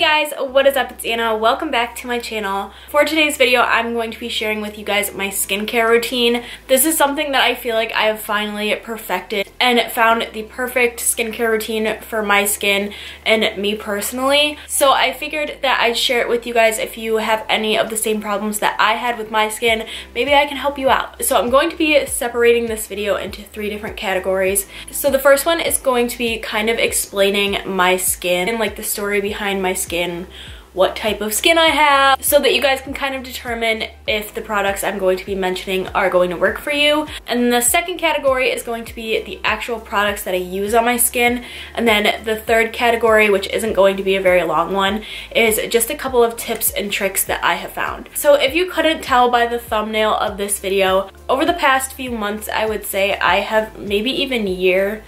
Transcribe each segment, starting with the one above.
guys, what is up? It's Anna. Welcome back to my channel. For today's video, I'm going to be sharing with you guys my skincare routine. This is something that I feel like I have finally perfected and found the perfect skincare routine for my skin and me personally. So I figured that I'd share it with you guys. If you have any of the same problems that I had with my skin, maybe I can help you out. So I'm going to be separating this video into 3 different categories. So the first one is going to be kind of explaining my skin and like the story behind my skin, what type of skin I have, so that you guys can kind of determine if the products I'm going to be mentioning are going to work for you. And the second category is going to be the actual products that I use on my skin. And then the third category, which isn't going to be a very long one, is just a couple of tips and tricks that I have found. So if you couldn't tell by the thumbnail of this video, over the past few months, I would say I have, maybe even the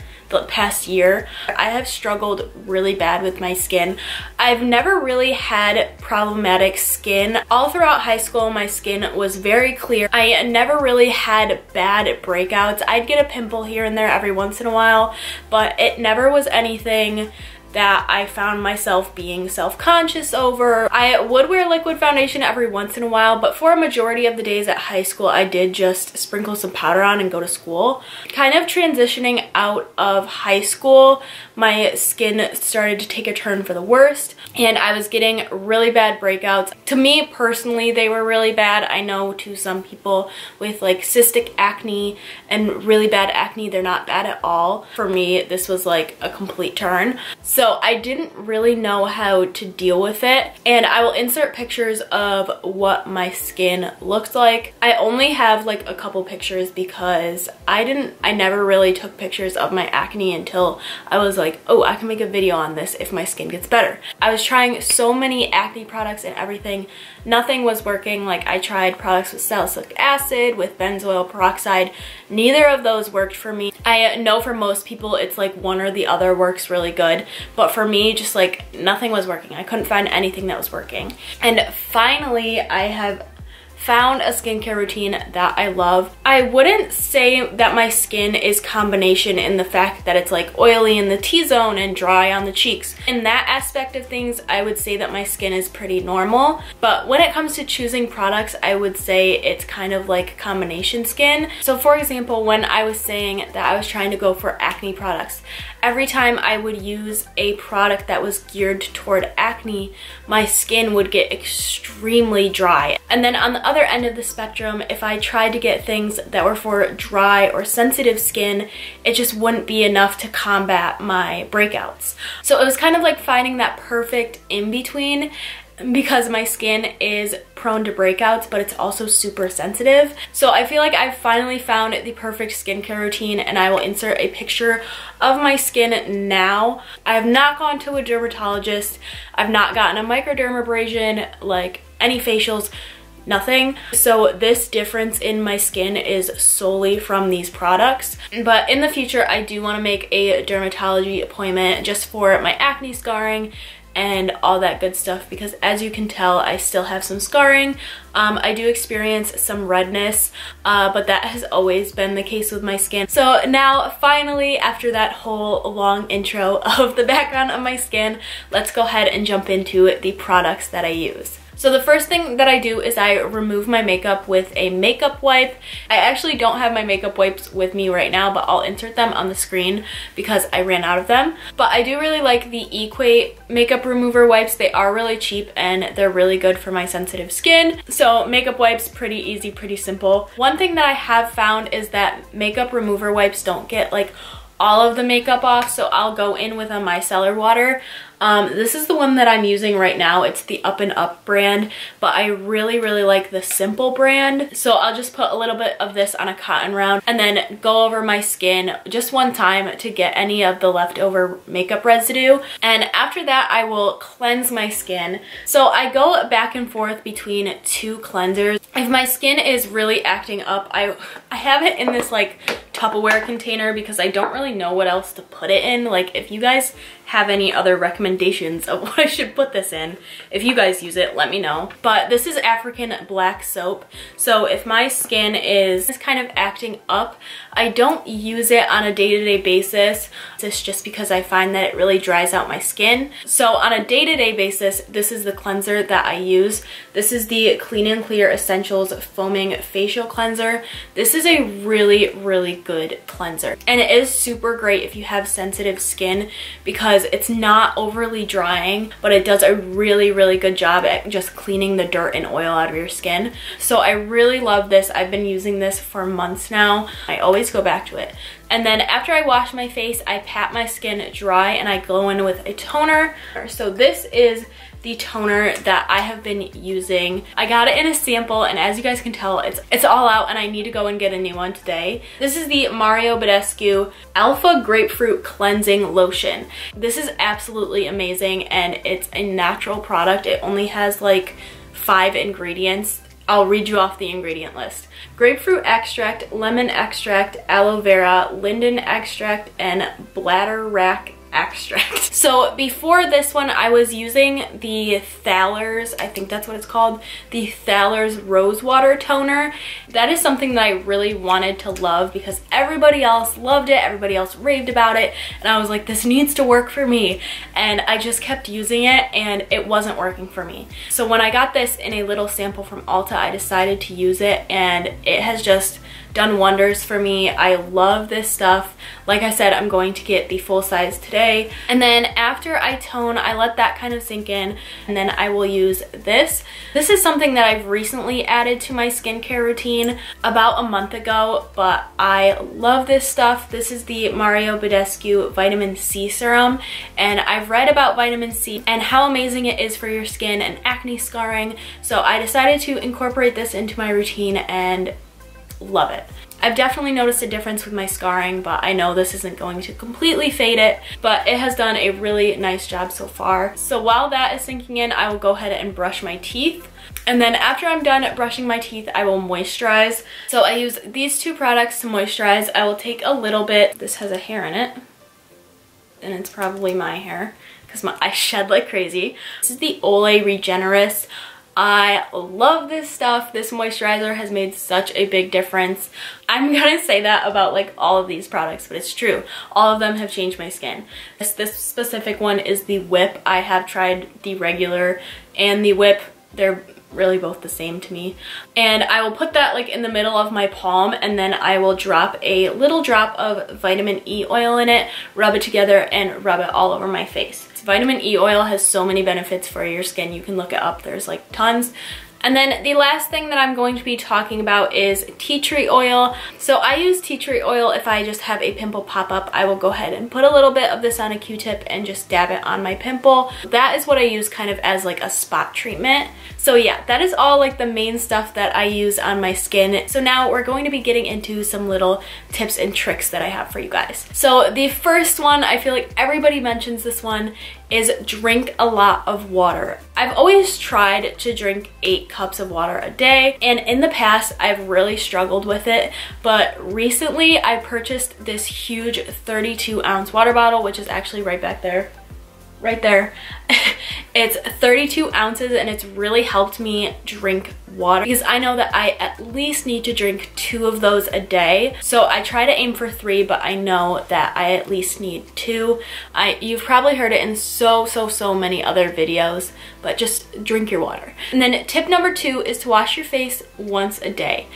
past year, I have struggled really bad with my skin. I've never really had problematic skin. All throughout high school, my skin was very clear. I never really had bad breakouts. I'd get a pimple here and there every once in a while, but it never was anything that I found myself being self-conscious over. I would wear liquid foundation every once in a while, but for a majority of the days at high school, I did just sprinkle some powder on and go to school. Kind of transitioning out of high school, my skin started to take a turn for the worst, and I was getting really bad breakouts. To me personally, they were really bad. I know to some people with like cystic acne and really bad acne, they're not bad at all. For me, this was like a complete turn. So I didn't really know how to deal with it, and I will insert pictures of what my skin looks like. I only have like a couple pictures because I never really took pictures of my acne until I was like, oh, I can make a video on this if my skin gets better. I was trying so many acne products and everything. Nothing was working. Like, I tried products with salicylic acid, with benzoyl peroxide. Neither of those worked for me. I know for most people it's like one or the other works really good, but for me, just like nothing was working. I couldn't find anything that was working. And finally, I have found a skincare routine that I love. I wouldn't say that my skin is combination in the fact that it's like oily in the T-zone and dry on the cheeks. In that aspect of things, I would say that my skin is pretty normal. But when it comes to choosing products, I would say it's kind of like combination skin. So for example, when I was saying that I was trying to go for acne products, every time I would use a product that was geared toward acne, my skin would get extremely dry. And then on the other end of the spectrum, if I tried to get things that were for dry or sensitive skin, it just wouldn't be enough to combat my breakouts. So it was kind of like finding that perfect in-between, because my skin is prone to breakouts, but it's also super sensitive. So I feel like I've finally found the perfect skincare routine, and I will insert a picture of my skin now. I have not gone to a dermatologist. I've not gotten a microdermabrasion, like any facials, nothing. So this difference in my skin is solely from these products. But in the future, I do want to make a dermatology appointment just for my acne scarring and all that good stuff, because as you can tell, I still have some scarring. I do experience some redness, but that has always been the case with my skin. So now finally, after that whole long intro of the background of my skin, let's go ahead and jump into the products that I use. So the first thing that I do is I remove my makeup with a makeup wipe. I actually don't have my makeup wipes with me right now, but I'll insert them on the screen because I ran out of them. But I do really like the Equate makeup remover wipes. They are really cheap and they're really good for my sensitive skin. So makeup wipes, pretty easy, pretty simple. One thing that I have found is that makeup remover wipes don't get like all of the makeup off, so I'll go in with a Micellar Water. This is the one that I'm using right now. It's the Up and Up brand, but I really like the Simple brand. So I'll just put a little bit of this on a cotton round and then go over my skin just one time to get any of the leftover makeup residue. And after that, I will cleanse my skin. So I go back and forth between 2 cleansers. If my skin is really acting up, I have it in this like Tupperware container because I don't really know what else to put it in. Like, if you guys have any other recommendations of what I should put this in, if you guys use it, let me know. But this is African black soap. So if my skin is kind of acting up, I don't use it on a day-to-day basis. It's just because I find that it really dries out my skin. So on a day-to-day basis, this is the cleanser that I use. This is the Clean and Clear Essentials Foaming Facial Cleanser. This is a really, really good cleanser. And it is super great if you have sensitive skin because it's not overly drying, but it does a really, really good job at just cleaning the dirt and oil out of your skin. So I really love this. I've been using this for months now. I always go back to it. And then after I wash my face, I pat my skin dry and I go in with a toner. So this is the toner that I have been using. I got it in a sample, and as you guys can tell, it's all out and I need to go and get a new one today. This is the Badescu Alpha Grapefruit Cleansing Lotion. This is absolutely amazing and it's a natural product. It only has like 5 ingredients. I'll read you off the ingredient list. Grapefruit extract, lemon extract, aloe vera, linden extract, and bladderwrack extract. So before this one, I was using the Thalers, I think that's what it's called, the Thalers Rose Water Toner. That is something that I really wanted to love because everybody else loved it, everybody else raved about it, and I was like, this needs to work for me. And I just kept using it and it wasn't working for me. So when I got this in a little sample from Ulta, I decided to use it and it has just done wonders for me. I love this stuff. Like I said, I'm going to get the full size today. And then after I tone, I let that kind of sink in, and then I will use this. This is something that I've recently added to my skincare routine about a month ago, but I love this stuff. This is the Badescu Vitamin C Serum, and I've read about vitamin C and how amazing it is for your skin and acne scarring. So I decided to incorporate this into my routine and love it. I've definitely noticed a difference with my scarring, but I know this isn't going to completely fade it, but it has done a really nice job so far. So while that is sinking in, I will go ahead and brush my teeth. And then after I'm done brushing my teeth, I will moisturize. So I use these 2 products to moisturize. I will take a little bit. This has a hair in it, and it's probably my hair because I shed like crazy. This is the Olay Regenerist. I love this stuff. This moisturizer has made such a big difference. I'm gonna say that about like all of these products, but it's true. All of them have changed my skin. This specific one is the Whip. I have tried the regular and the Whip. They're really both the same to me. And I will put that like in the middle of my palm, and then I will drop a little drop of vitamin E oil in it, rub it together, and rub it all over my face. Vitamin E oil has so many benefits for your skin. You can look it up. There's like tons. And then the last thing that I'm going to be talking about is tea tree oil. So I use tea tree oil if I just have a pimple pop up. I will go ahead and put a little bit of this on a Q-tip and just dab it on my pimple. That is what I use kind of as like a spot treatment. So yeah, that is all like the main stuff that I use on my skin. So now we're going to be getting into some little tips and tricks that I have for you guys. So the first one, I feel like everybody mentions this one, is drink a lot of water. I've always tried to drink 8 cups of water a day, and in the past I've really struggled with it, but recently I purchased this huge 32-ounce water bottle, which is actually right back there. Right there. It's 32 ounces and it's really helped me drink water because I know that I at least need to drink 2 of those a day. So I try to aim for 3, but I know that I at least need 2. You've probably heard it in so many other videos, but just drink your water. And then tip number 2 is to wash your face once a day.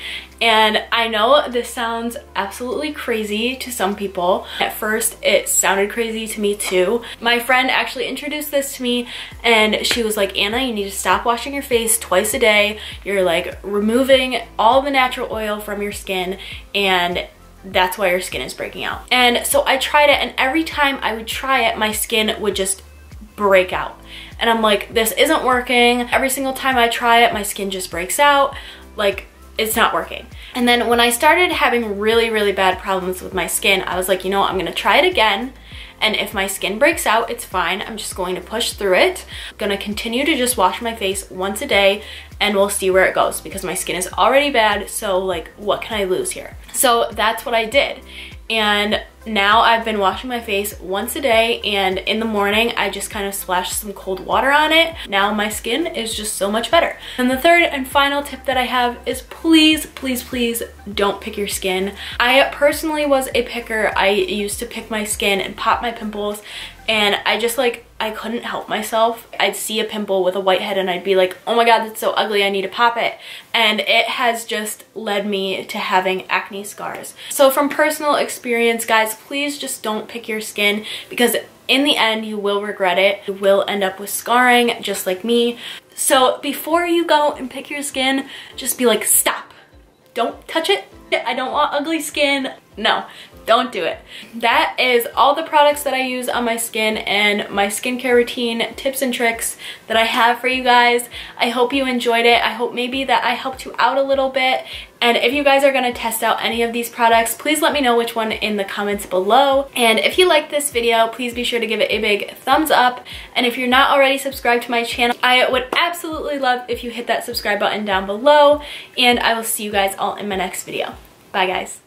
And I know this sounds absolutely crazy to some people. At first, it sounded crazy to me too. My friend actually introduced this to me and she was like, Anna, you need to stop washing your face twice a day. You're like removing all the natural oil from your skin and that's why your skin is breaking out. And so I tried it, and every time I would try it, my skin would just break out. And I'm like, this isn't working. Every single time I try it, my skin just breaks out. Like, it's not working. And then when I started having really bad problems with my skin, I was like, you know what, I'm gonna try it again and if my skin breaks out, it's fine. I'm just going to push through it. I'm gonna continue to just wash my face once a day, and we'll see where it goes because my skin is already bad, so like what can I lose here? So that's what I did. And now I've been washing my face once a day, and in the morning I just kind of splash some cold water on it. Now my skin is just so much better. And the third and final tip that I have is please, please, please don't pick your skin. I personally was a picker. I used to pick my skin and pop my pimples, and I couldn't help myself. I'd see a pimple with a whitehead and I'd be like, oh my god, that's so ugly, I need to pop it. And it has just led me to having acne scars. So from personal experience, guys, please just don't pick your skin, because in the end you will regret it. You will end up with scarring just like me. So before you go and pick your skin, just be like, stop, don't touch it. I don't want ugly skin. No, don't do it. That is all the products that I use on my skin and my skincare routine tips and tricks that I have for you guys. I hope you enjoyed it. I hope maybe that I helped you out a little bit. And if you guys are gonna test out any of these products, please let me know which one in the comments below. And if you like this video, please be sure to give it a big thumbs up. And if you're not already subscribed to my channel, I would absolutely love if you hit that subscribe button down below. And I will see you guys all in my next video. Bye, guys.